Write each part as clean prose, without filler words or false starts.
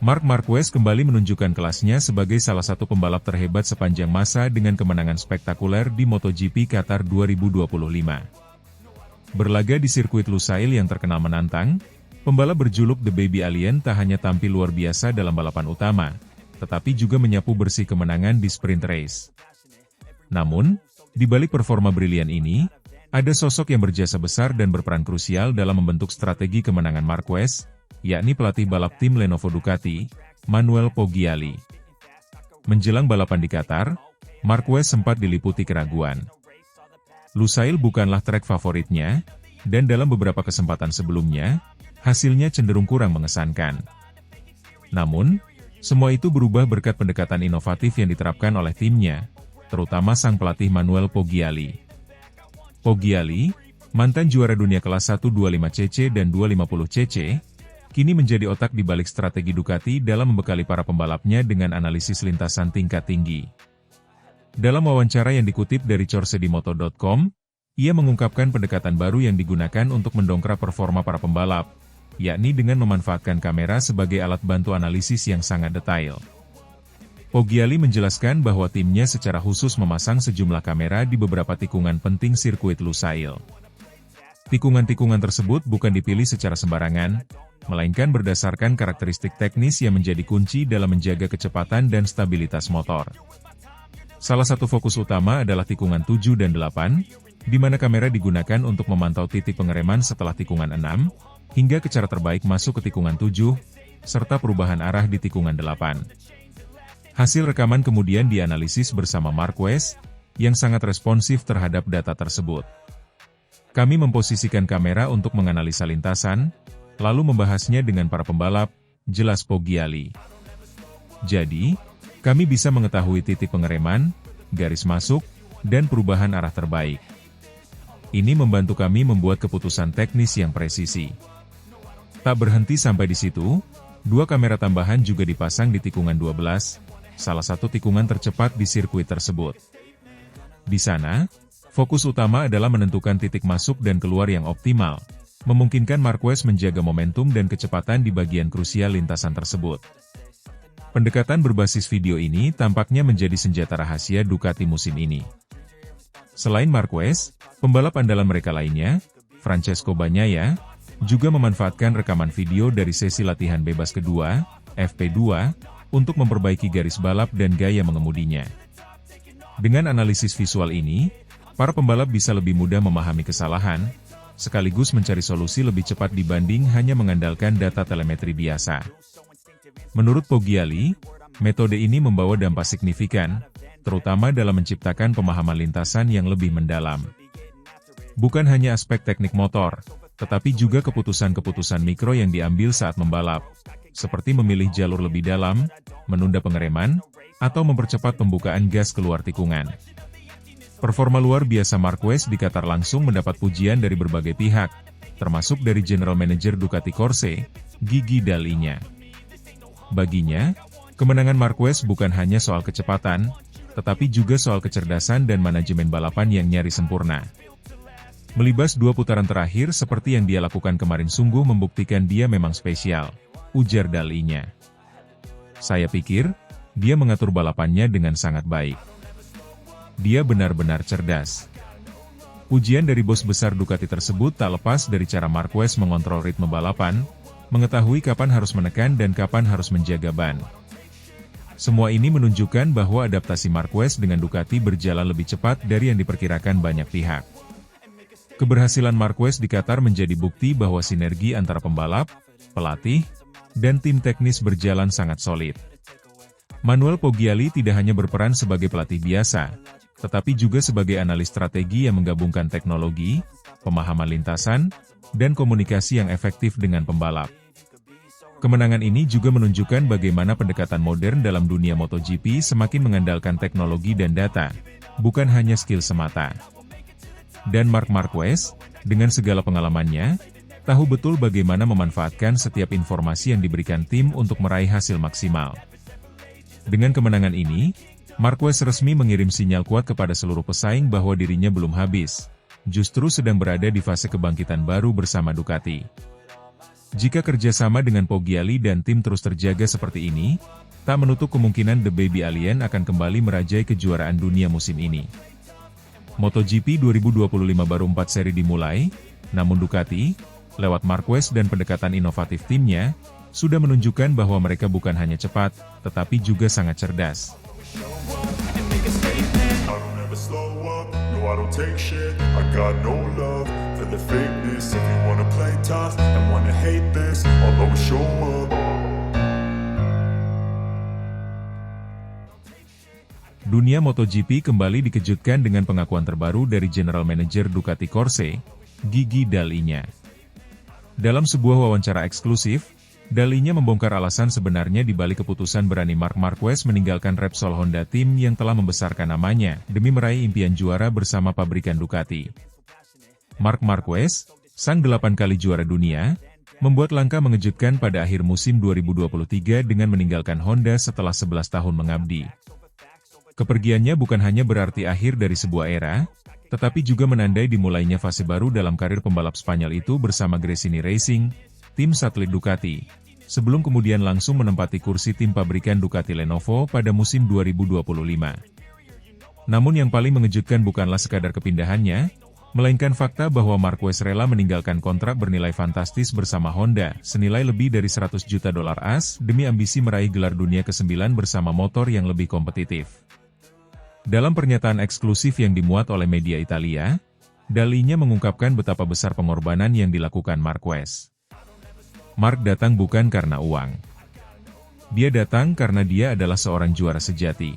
Marc Marquez kembali menunjukkan kelasnya sebagai salah satu pembalap terhebat sepanjang masa dengan kemenangan spektakuler di MotoGP Qatar 2025. Berlaga di sirkuit Lusail yang terkenal menantang, pembalap berjuluk The Baby Alien tak hanya tampil luar biasa dalam balapan utama, tetapi juga menyapu bersih kemenangan di sprint race. Namun, di balik performa brilian ini, ada sosok yang berjasa besar dan berperan krusial dalam membentuk strategi kemenangan Marquez, yakni pelatih balap tim Lenovo Ducati, Manuel Poggiali. Menjelang balapan di Qatar, Marquez sempat diliputi keraguan. Lusail bukanlah trek favoritnya, dan dalam beberapa kesempatan sebelumnya, hasilnya cenderung kurang mengesankan. Namun, semua itu berubah berkat pendekatan inovatif yang diterapkan oleh timnya, terutama sang pelatih Manuel Poggiali. Poggiali, mantan juara dunia kelas 125cc dan 250cc, kini menjadi otak di balik strategi Ducati dalam membekali para pembalapnya dengan analisis lintasan tingkat tinggi. Dalam wawancara yang dikutip dari corsedimoto.com, ia mengungkapkan pendekatan baru yang digunakan untuk mendongkrak performa para pembalap, yakni dengan memanfaatkan kamera sebagai alat bantu analisis yang sangat detail. Poggiali menjelaskan bahwa timnya secara khusus memasang sejumlah kamera di beberapa tikungan penting sirkuit Lusail. Tikungan-tikungan tersebut bukan dipilih secara sembarangan, melainkan berdasarkan karakteristik teknis yang menjadi kunci dalam menjaga kecepatan dan stabilitas motor. Salah satu fokus utama adalah tikungan 7 dan 8, di mana kamera digunakan untuk memantau titik pengereman setelah tikungan 6, hingga ke cara terbaik masuk ke tikungan 7, serta perubahan arah di tikungan 8. Hasil rekaman kemudian dianalisis bersama Marquez, yang sangat responsif terhadap data tersebut. Kami memposisikan kamera untuk menganalisa lintasan, lalu membahasnya dengan para pembalap, jelas Poggiali. Jadi, kami bisa mengetahui titik pengereman, garis masuk, dan perubahan arah terbaik. Ini membantu kami membuat keputusan teknis yang presisi. Tak berhenti sampai di situ, 2 kamera tambahan juga dipasang di tikungan 12, salah satu tikungan tercepat di sirkuit tersebut. Di sana, fokus utama adalah menentukan titik masuk dan keluar yang optimal, memungkinkan Marquez menjaga momentum dan kecepatan di bagian krusial lintasan tersebut. Pendekatan berbasis video ini tampaknya menjadi senjata rahasia Ducati musim ini. Selain Marquez, pembalap andalan mereka lainnya, Francesco Bagnaia, juga memanfaatkan rekaman video dari sesi latihan bebas kedua, FP2, untuk memperbaiki garis balap dan gaya mengemudinya. Dengan analisis visual ini, para pembalap bisa lebih mudah memahami kesalahan, sekaligus mencari solusi lebih cepat dibanding hanya mengandalkan data telemetri biasa. Menurut Poggiali, metode ini membawa dampak signifikan, terutama dalam menciptakan pemahaman lintasan yang lebih mendalam. Bukan hanya aspek teknik motor, tetapi juga keputusan-keputusan mikro yang diambil saat membalap, seperti memilih jalur lebih dalam, menunda pengereman, atau mempercepat pembukaan gas keluar tikungan. Performa luar biasa Marquez di Qatar langsung mendapat pujian dari berbagai pihak, termasuk dari General Manager Ducati Corse, Gigi Dall'Igna. Baginya, kemenangan Marquez bukan hanya soal kecepatan, tetapi juga soal kecerdasan dan manajemen balapan yang nyaris sempurna. Melibas 2 putaran terakhir seperti yang dia lakukan kemarin sungguh membuktikan dia memang spesial, ujar Dall'Igna. Saya pikir, dia mengatur balapannya dengan sangat baik. Dia benar-benar cerdas. Pujian dari bos besar Ducati tersebut tak lepas dari cara Marquez mengontrol ritme balapan, mengetahui kapan harus menekan dan kapan harus menjaga ban. Semua ini menunjukkan bahwa adaptasi Marquez dengan Ducati berjalan lebih cepat dari yang diperkirakan banyak pihak. Keberhasilan Marquez di Qatar menjadi bukti bahwa sinergi antara pembalap, pelatih, dan tim teknis berjalan sangat solid. Manuel Poggiali tidak hanya berperan sebagai pelatih biasa, tetapi juga sebagai analis strategi yang menggabungkan teknologi, pemahaman lintasan, dan komunikasi yang efektif dengan pembalap. Kemenangan ini juga menunjukkan bagaimana pendekatan modern dalam dunia MotoGP semakin mengandalkan teknologi dan data, bukan hanya skill semata. Dan Marc Marquez, dengan segala pengalamannya, tahu betul bagaimana memanfaatkan setiap informasi yang diberikan tim untuk meraih hasil maksimal. Dengan kemenangan ini, Marquez resmi mengirim sinyal kuat kepada seluruh pesaing bahwa dirinya belum habis, justru sedang berada di fase kebangkitan baru bersama Ducati. Jika kerjasama dengan Poggiali dan tim terus terjaga seperti ini, tak menutup kemungkinan The Baby Alien akan kembali merajai kejuaraan dunia musim ini. MotoGP 2025 baru 4 seri dimulai, namun Ducati, lewat Marquez dan pendekatan inovatif timnya, sudah menunjukkan bahwa mereka bukan hanya cepat, tetapi juga sangat cerdas. Dunia MotoGP kembali dikejutkan dengan pengakuan terbaru dari General Manager Ducati Corse, Gigi Dall'Igna. Dalam sebuah wawancara eksklusif, Dall'Igna membongkar alasan sebenarnya di balik keputusan berani Marc Marquez meninggalkan Repsol Honda Team yang telah membesarkan namanya demi meraih impian juara bersama pabrikan Ducati. Marc Marquez, sang 8 kali juara dunia, membuat langkah mengejutkan pada akhir musim 2023 dengan meninggalkan Honda setelah 11 tahun mengabdi. Kepergiannya bukan hanya berarti akhir dari sebuah era, tetapi juga menandai dimulainya fase baru dalam karir pembalap Spanyol itu bersama Gresini Racing, tim satelit Ducati, sebelum kemudian langsung menempati kursi tim pabrikan Ducati Lenovo pada musim 2025. Namun yang paling mengejutkan bukanlah sekadar kepindahannya, melainkan fakta bahwa Marquez rela meninggalkan kontrak bernilai fantastis bersama Honda, senilai lebih dari $100 juta AS, demi ambisi meraih gelar dunia ke-9 bersama motor yang lebih kompetitif. Dalam pernyataan eksklusif yang dimuat oleh media Italia, Dall'Igna mengungkapkan betapa besar pengorbanan yang dilakukan Marquez. Marc datang bukan karena uang. Dia datang karena dia adalah seorang juara sejati.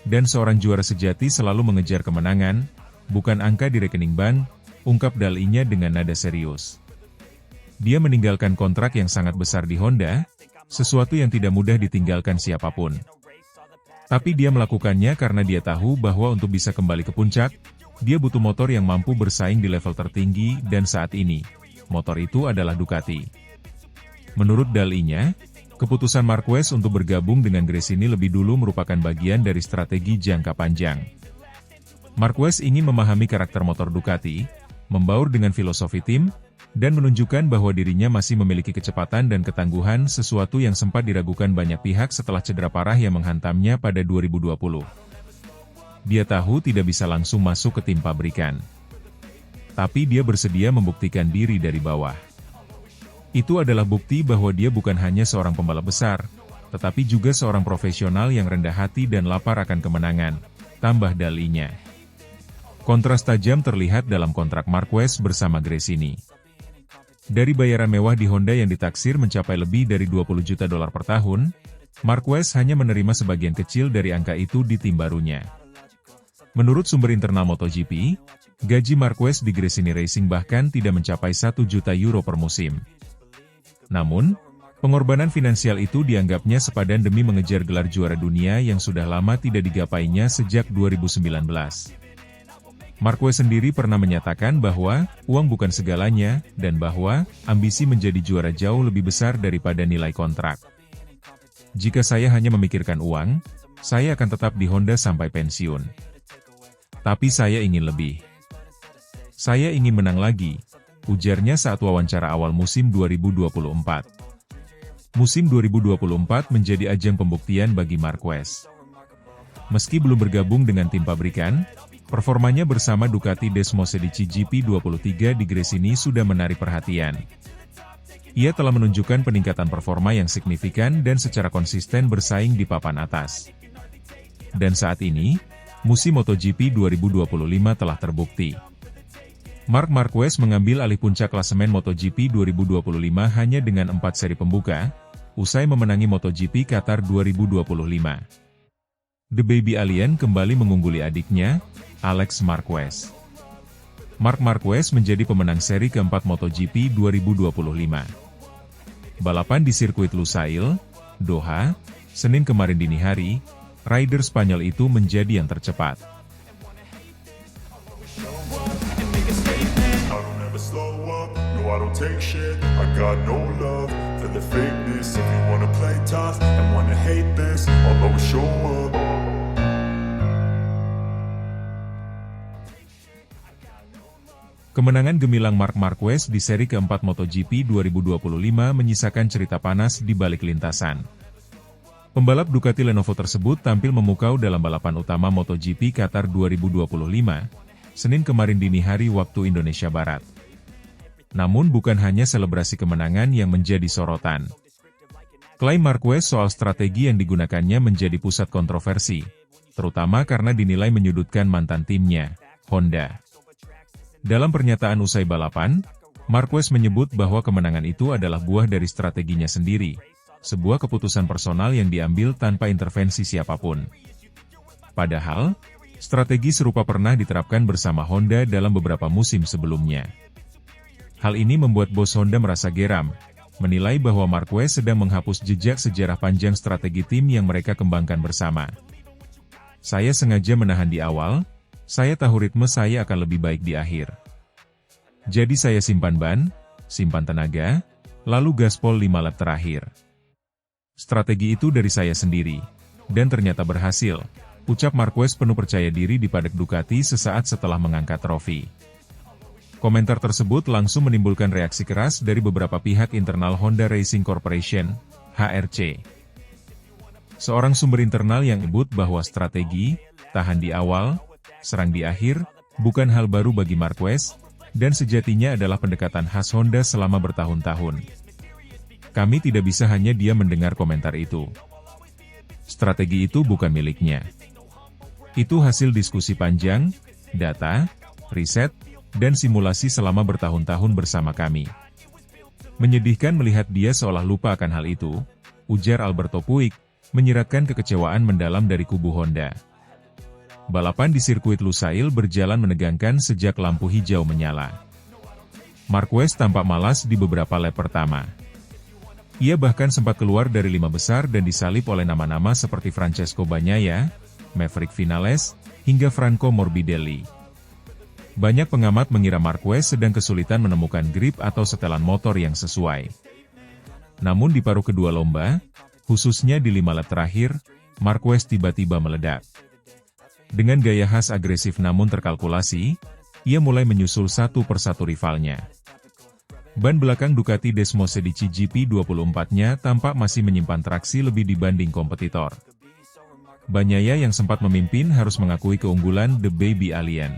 Dan seorang juara sejati selalu mengejar kemenangan, bukan angka di rekening bank, ungkap Dall'Igna dengan nada serius. Dia meninggalkan kontrak yang sangat besar di Honda, sesuatu yang tidak mudah ditinggalkan siapapun. Tapi dia melakukannya karena dia tahu bahwa untuk bisa kembali ke puncak, dia butuh motor yang mampu bersaing di level tertinggi dan saat ini, motor itu adalah Ducati. Menurut Dall'Igna, keputusan Marquez untuk bergabung dengan Gresini lebih dulu merupakan bagian dari strategi jangka panjang. Marquez ingin memahami karakter motor Ducati, membaur dengan filosofi tim, dan menunjukkan bahwa dirinya masih memiliki kecepatan dan ketangguhan, sesuatu yang sempat diragukan banyak pihak setelah cedera parah yang menghantamnya pada 2020. Dia tahu tidak bisa langsung masuk ke tim pabrikan. Tapi dia bersedia membuktikan diri dari bawah. Itu adalah bukti bahwa dia bukan hanya seorang pembalap besar, tetapi juga seorang profesional yang rendah hati dan lapar akan kemenangan, tambah Dall'Igna. Kontras tajam terlihat dalam kontrak Marquez bersama Gresini. Dari bayaran mewah di Honda yang ditaksir mencapai lebih dari $20 juta per tahun, Marquez hanya menerima sebagian kecil dari angka itu di tim barunya. Menurut sumber internal MotoGP, gaji Marquez di Gresini Racing bahkan tidak mencapai €1 juta per musim. Namun, pengorbanan finansial itu dianggapnya sepadan demi mengejar gelar juara dunia yang sudah lama tidak digapainya sejak 2019. Marquez sendiri pernah menyatakan bahwa uang bukan segalanya, dan bahwa ambisi menjadi juara jauh lebih besar daripada nilai kontrak. Jika saya hanya memikirkan uang, saya akan tetap di Honda sampai pensiun. Tapi saya ingin lebih. Saya ingin menang lagi, ujarnya saat wawancara awal musim 2024. Musim 2024 menjadi ajang pembuktian bagi Marquez. Meski belum bergabung dengan tim pabrikan, performanya bersama Ducati Desmosedici GP23 di Gresini sudah menarik perhatian. Ia telah menunjukkan peningkatan performa yang signifikan dan secara konsisten bersaing di papan atas. Dan saat ini, musim MotoGP 2025 telah terbukti. Marc Marquez mengambil alih puncak klasemen MotoGP 2025 hanya dengan 4 seri pembuka, usai memenangi MotoGP Qatar 2025. The Baby Alien kembali mengungguli adiknya, Alex Marquez. Marc Marquez menjadi pemenang seri keempat MotoGP 2025. Balapan di sirkuit Lusail, Doha, Senin kemarin dini hari, rider Spanyol itu menjadi yang tercepat. Kemenangan gemilang Marc Marquez di seri keempat MotoGP 2025 menyisakan cerita panas di balik lintasan. Pembalap Ducati Lenovo tersebut tampil memukau dalam balapan utama MotoGP Qatar 2025, Senin kemarin dini hari waktu Indonesia Barat. Namun bukan hanya selebrasi kemenangan yang menjadi sorotan. Klaim Marquez soal strategi yang digunakannya menjadi pusat kontroversi, terutama karena dinilai menyudutkan mantan timnya, Honda. Dalam pernyataan usai balapan, Marquez menyebut bahwa kemenangan itu adalah buah dari strateginya sendiri, sebuah keputusan personal yang diambil tanpa intervensi siapapun. Padahal, strategi serupa pernah diterapkan bersama Honda dalam beberapa musim sebelumnya. Hal ini membuat bos Honda merasa geram, menilai bahwa Marquez sedang menghapus jejak sejarah panjang strategi tim yang mereka kembangkan bersama. Saya sengaja menahan di awal, saya tahu ritme saya akan lebih baik di akhir. Jadi saya simpan ban, simpan tenaga, lalu gaspol 5 lap terakhir. Strategi itu dari saya sendiri, dan ternyata berhasil, ucap Marquez penuh percaya diri di paddock Ducati sesaat setelah mengangkat trofi. Komentar tersebut langsung menimbulkan reaksi keras dari beberapa pihak internal Honda Racing Corporation, HRC. Seorang sumber internal yang menyebut bahwa strategi, tahan di awal, serang di akhir, bukan hal baru bagi Marquez, dan sejatinya adalah pendekatan khas Honda selama bertahun-tahun. Kami tidak bisa hanya dia mendengar komentar itu. Strategi itu bukan miliknya. Itu hasil diskusi panjang, data, riset, dan simulasi selama bertahun-tahun bersama kami. Menyedihkan melihat dia seolah lupa akan hal itu, ujar Alberto Puig, menyiratkan kekecewaan mendalam dari kubu Honda. Balapan di sirkuit Lusail berjalan menegangkan sejak lampu hijau menyala. Marquez tampak malas di beberapa lap pertama. Ia bahkan sempat keluar dari 5 besar dan disalip oleh nama-nama seperti Francesco Bagnaia, Maverick Vinales, hingga Franco Morbidelli. Banyak pengamat mengira Marquez sedang kesulitan menemukan grip atau setelan motor yang sesuai. Namun di paruh kedua lomba, khususnya di 5 lap terakhir, Marquez tiba-tiba meledak. Dengan gaya khas agresif namun terkalkulasi, ia mulai menyusul satu persatu rivalnya. Ban belakang Ducati Desmosedici GP24-nya tampak masih menyimpan traksi lebih dibanding kompetitor. Bagnaia yang sempat memimpin harus mengakui keunggulan The Baby Alien.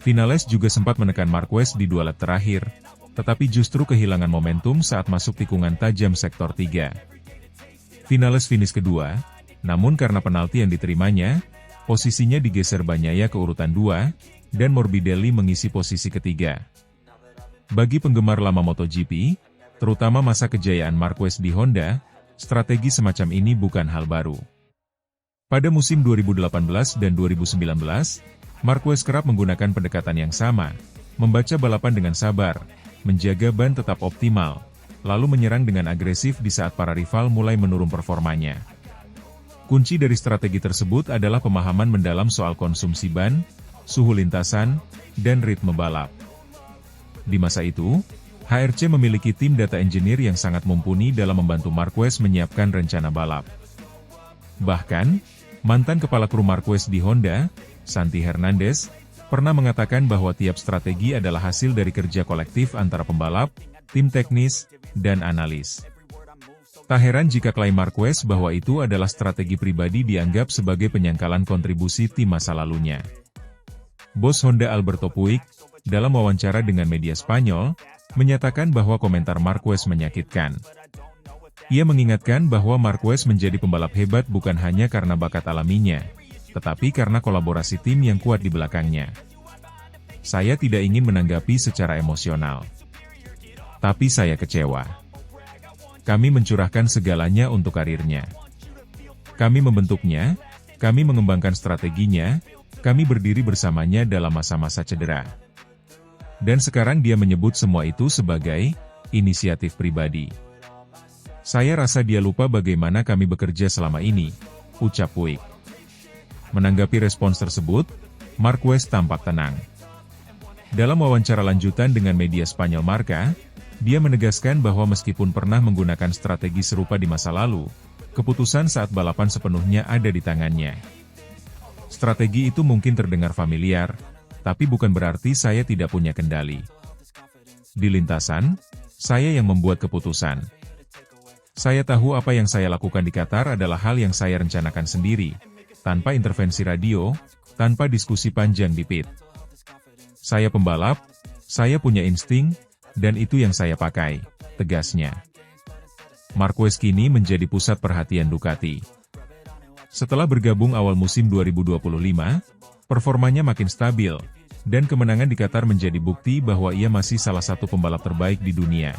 Vinales juga sempat menekan Marquez di 2 lap terakhir, tetapi justru kehilangan momentum saat masuk tikungan tajam sektor 3. Vinales finish kedua, namun karena penalti yang diterimanya, posisinya digeser Bagnaia ke urutan 2, dan Morbidelli mengisi posisi ketiga. Bagi penggemar lama MotoGP, terutama masa kejayaan Marquez di Honda, strategi semacam ini bukan hal baru. Pada musim 2018 dan 2019, Marquez kerap menggunakan pendekatan yang sama, membaca balapan dengan sabar, menjaga ban tetap optimal, lalu menyerang dengan agresif di saat para rival mulai menurun performanya. Kunci dari strategi tersebut adalah pemahaman mendalam soal konsumsi ban, suhu lintasan, dan ritme balap. Di masa itu, HRC memiliki tim data engineer yang sangat mumpuni dalam membantu Marquez menyiapkan rencana balap. Bahkan, mantan kepala kru Marquez di Honda, Santi Hernandez, pernah mengatakan bahwa tiap strategi adalah hasil dari kerja kolektif antara pembalap, tim teknis, dan analis. Tak heran jika klaim Marquez bahwa itu adalah strategi pribadi dianggap sebagai penyangkalan kontribusi tim masa lalunya. Bos Honda Alberto Puig, dalam wawancara dengan media Spanyol, menyatakan bahwa komentar Marquez menyakitkan. Ia mengingatkan bahwa Marquez menjadi pembalap hebat bukan hanya karena bakat alaminya, tetapi karena kolaborasi tim yang kuat di belakangnya. Saya tidak ingin menanggapi secara emosional. Tapi saya kecewa. Kami mencurahkan segalanya untuk karirnya. Kami membentuknya, kami mengembangkan strateginya, kami berdiri bersamanya dalam masa-masa cedera. Dan sekarang dia menyebut semua itu sebagai inisiatif pribadi. Saya rasa dia lupa bagaimana kami bekerja selama ini, ucap Puig. Menanggapi respons tersebut, Marquez tampak tenang. Dalam wawancara lanjutan dengan media Spanyol Marca, dia menegaskan bahwa meskipun pernah menggunakan strategi serupa di masa lalu, keputusan saat balapan sepenuhnya ada di tangannya. Strategi itu mungkin terdengar familiar, tapi bukan berarti saya tidak punya kendali. Di lintasan, saya yang membuat keputusan. Saya tahu apa yang saya lakukan di Qatar adalah hal yang saya rencanakan sendiri, tanpa intervensi radio, tanpa diskusi panjang di pit. Saya pembalap, saya punya insting, dan itu yang saya pakai, tegasnya. Marquez kini menjadi pusat perhatian Ducati. Setelah bergabung awal musim 2025, performanya makin stabil, dan kemenangan di Qatar menjadi bukti bahwa ia masih salah satu pembalap terbaik di dunia.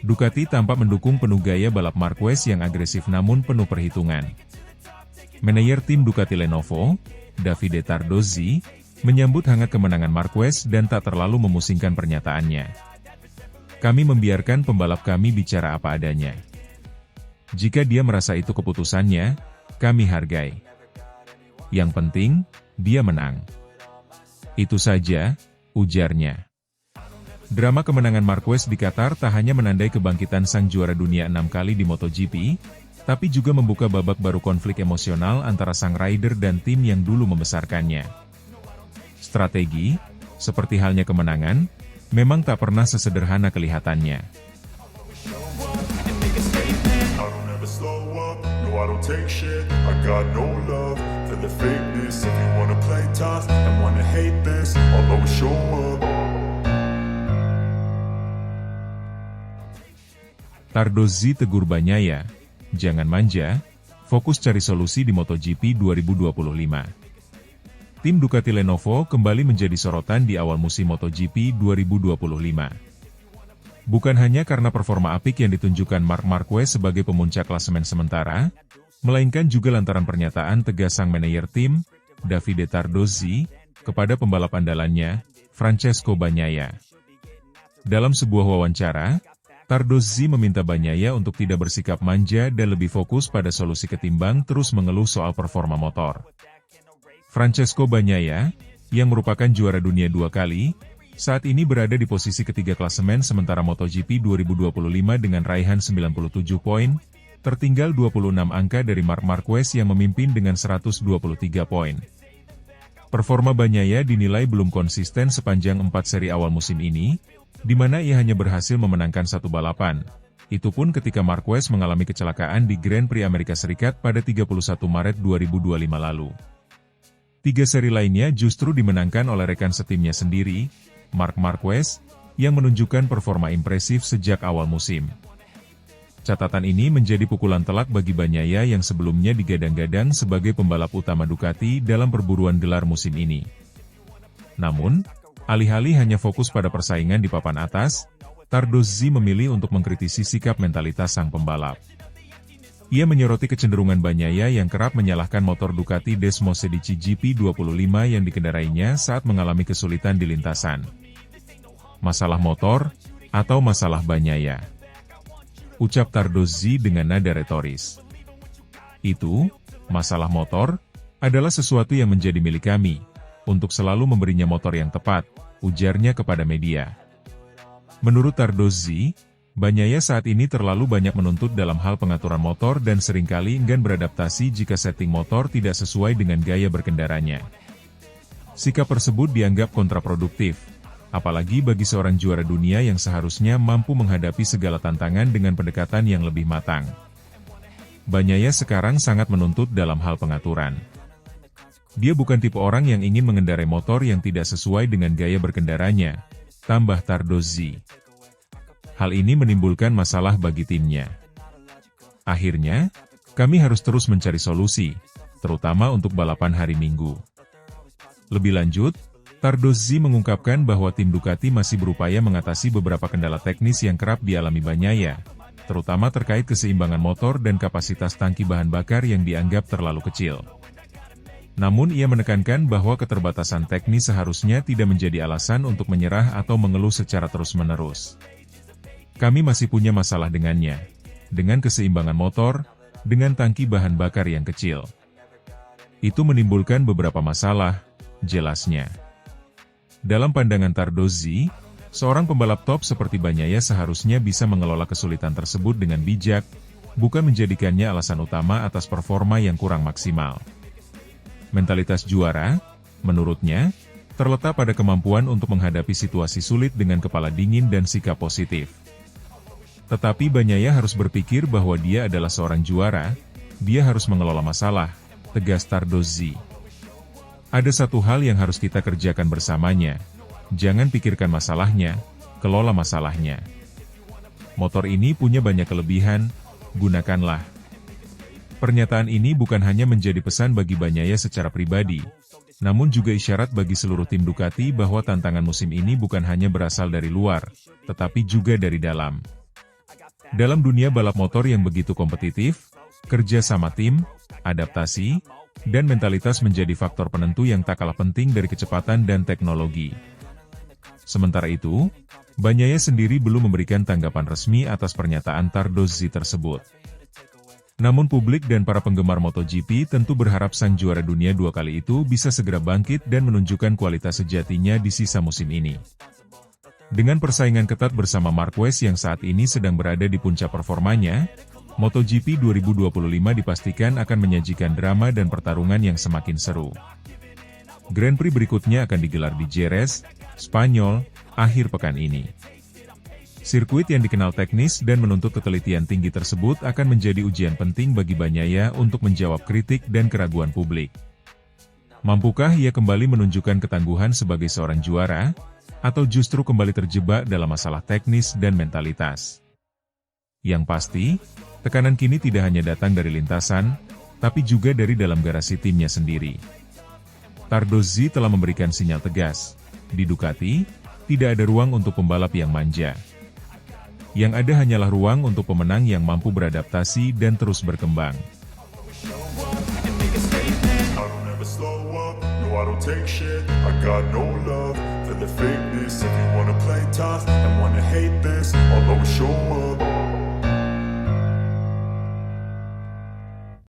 Ducati tampak mendukung penuh gaya balap Marquez yang agresif namun penuh perhitungan. Manajer tim Ducati Lenovo, Davide Tardozzi, menyambut hangat kemenangan Marquez dan tak terlalu memusingkan pernyataannya. Kami membiarkan pembalap kami bicara apa adanya. Jika dia merasa itu keputusannya, kami hargai. Yang penting, dia menang. Itu saja, ujarnya. Drama kemenangan Marquez di Qatar tak hanya menandai kebangkitan sang juara dunia 6 kali di MotoGP, tapi juga membuka babak baru konflik emosional antara sang rider dan tim yang dulu membesarkannya. Strategi, seperti halnya kemenangan, memang tak pernah sesederhana kelihatannya. Tardozzi tegur Bagnaia, jangan manja, fokus cari solusi di MotoGP 2025. Tim Ducati Lenovo kembali menjadi sorotan di awal musim MotoGP 2025. Bukan hanya karena performa apik yang ditunjukkan Marc Marquez sebagai pemuncak klasemen sementara, melainkan juga lantaran pernyataan tegas sang manajer tim, Davide Tardozzi, kepada pembalap andalannya, Francesco Bagnaia. Dalam sebuah wawancara, Tardozzi meminta Bagnaia untuk tidak bersikap manja dan lebih fokus pada solusi ketimbang terus mengeluh soal performa motor. Francesco Bagnaia, yang merupakan juara dunia 2 kali, saat ini berada di posisi ketiga klasemen sementara MotoGP 2025 dengan raihan 97 poin, tertinggal 26 angka dari Marc Marquez yang memimpin dengan 123 poin. Performa Bagnaia dinilai belum konsisten sepanjang 4 seri awal musim ini, di mana ia hanya berhasil memenangkan satu balapan. Itu pun ketika Marquez mengalami kecelakaan di Grand Prix Amerika Serikat pada 31 Maret 2025 lalu. 3 seri lainnya justru dimenangkan oleh rekan setimnya sendiri, Marc Marquez, yang menunjukkan performa impresif sejak awal musim. Catatan ini menjadi pukulan telak bagi Bagnaia yang sebelumnya digadang-gadang sebagai pembalap utama Ducati dalam perburuan gelar musim ini. Namun, alih-alih hanya fokus pada persaingan di papan atas, Tardozzi memilih untuk mengkritisi sikap mentalitas sang pembalap. Ia menyoroti kecenderungan Bagnaia yang kerap menyalahkan motor Ducati Desmosedici GP25 yang dikendarainya saat mengalami kesulitan di lintasan. Masalah motor, atau masalah Bagnaia? Ucap Tardozzi dengan nada retoris. Itu, masalah motor, adalah sesuatu yang menjadi milik kami, untuk selalu memberinya motor yang tepat, ujarnya kepada media. Menurut Tardozzi, Bagnaia saat ini terlalu banyak menuntut dalam hal pengaturan motor dan seringkali enggan beradaptasi jika setting motor tidak sesuai dengan gaya berkendaranya. Sikap tersebut dianggap kontraproduktif, apalagi bagi seorang juara dunia yang seharusnya mampu menghadapi segala tantangan dengan pendekatan yang lebih matang. Bagnaia sekarang sangat menuntut dalam hal pengaturan. Dia bukan tipe orang yang ingin mengendarai motor yang tidak sesuai dengan gaya berkendaranya, tambah Tardozzi. Hal ini menimbulkan masalah bagi timnya. Akhirnya, kami harus terus mencari solusi, terutama untuk balapan hari Minggu. Lebih lanjut, Tardozzi mengungkapkan bahwa tim Ducati masih berupaya mengatasi beberapa kendala teknis yang kerap dialami Bagnaia, terutama terkait keseimbangan motor dan kapasitas tangki bahan bakar yang dianggap terlalu kecil. Namun ia menekankan bahwa keterbatasan teknis seharusnya tidak menjadi alasan untuk menyerah atau mengeluh secara terus-menerus. Kami masih punya masalah dengannya, dengan keseimbangan motor, dengan tangki bahan bakar yang kecil. Itu menimbulkan beberapa masalah, jelasnya. Dalam pandangan Tardozzi, seorang pembalap top seperti Bagnaia seharusnya bisa mengelola kesulitan tersebut dengan bijak, bukan menjadikannya alasan utama atas performa yang kurang maksimal. Mentalitas juara, menurutnya, terletak pada kemampuan untuk menghadapi situasi sulit dengan kepala dingin dan sikap positif. Tetapi Bagnaia harus berpikir bahwa dia adalah seorang juara, dia harus mengelola masalah, tegas Tardozzi. Ada satu hal yang harus kita kerjakan bersamanya, jangan pikirkan masalahnya, kelola masalahnya. Motor ini punya banyak kelebihan, gunakanlah. Pernyataan ini bukan hanya menjadi pesan bagi Bagnaia secara pribadi, namun juga isyarat bagi seluruh tim Ducati bahwa tantangan musim ini bukan hanya berasal dari luar, tetapi juga dari dalam. Dalam dunia balap motor yang begitu kompetitif, kerja sama tim, adaptasi, dan mentalitas menjadi faktor penentu yang tak kalah penting dari kecepatan dan teknologi. Sementara itu, Bagnaia sendiri belum memberikan tanggapan resmi atas pernyataan Tardozzi tersebut. Namun publik dan para penggemar MotoGP tentu berharap sang juara dunia 2 kali itu bisa segera bangkit dan menunjukkan kualitas sejatinya di sisa musim ini. Dengan persaingan ketat bersama Marquez yang saat ini sedang berada di puncak performanya, MotoGP 2025 dipastikan akan menyajikan drama dan pertarungan yang semakin seru. Grand Prix berikutnya akan digelar di Jerez, Spanyol, akhir pekan ini. Sirkuit yang dikenal teknis dan menuntut ketelitian tinggi tersebut akan menjadi ujian penting bagi Bagnaia untuk menjawab kritik dan keraguan publik. Mampukah ia kembali menunjukkan ketangguhan sebagai seorang juara, atau justru kembali terjebak dalam masalah teknis dan mentalitas? Yang pasti, tekanan kini tidak hanya datang dari lintasan, tapi juga dari dalam garasi timnya sendiri. Tardozzi telah memberikan sinyal tegas, di Ducati, tidak ada ruang untuk pembalap yang manja. Yang ada hanyalah ruang untuk pemenang yang mampu beradaptasi dan terus berkembang. I don't take shit, I got no love for the fakeness. If you wanna play tough,